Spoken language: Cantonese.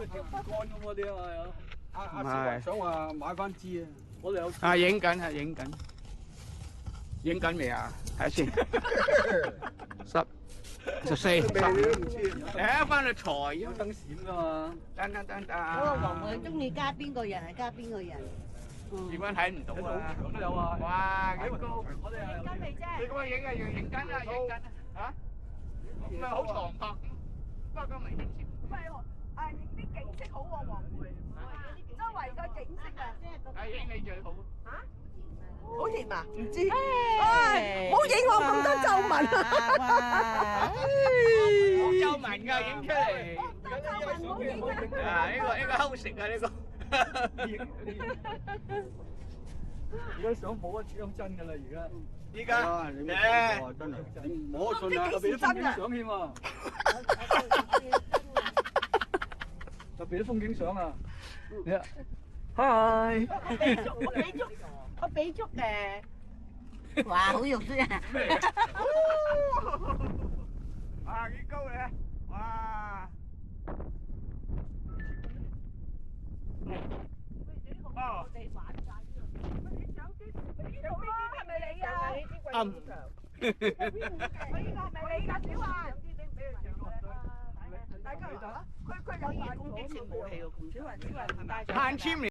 條唔乾咁嗰啲啊嘛，有。阿小雲想話買翻支啊！我哋有。啊，影緊啊，影緊，影緊未啊？睇下先。14、15，翻去財有燈閃噶嘛？等。嗰個黃佢中意加邊個人係加邊個人。而家睇唔到啊！咁都有啊！哇，幾高！我哋係緊未啫？你咁樣影啊，影緊啊，影緊啊！嚇？唔係好長拍，不過咁明顯先。唔係喎，啊影啲景色好喎，黃梅，周圍個景色啊，係影你最好。好甜啊？唔知，唉，冇影我咁多皺紋啊！冇皺紋㗎，影出嚟。皺紋冇影啊！啊，呢個好食啊，呢個。而家相冇一張真㗎啦，而家。依家你真係你唔可信啊！特別啲風景相添啊！特別啲風景相啊！你啊，嗨！我俾足嘅。哇，好肉酸啊！哇，幾高咧！哇！哦。係咪你啊？啱。呢個係咪你㗎，小華？大家佢有義工激情武器喎，小華唔帶。限簽嚟。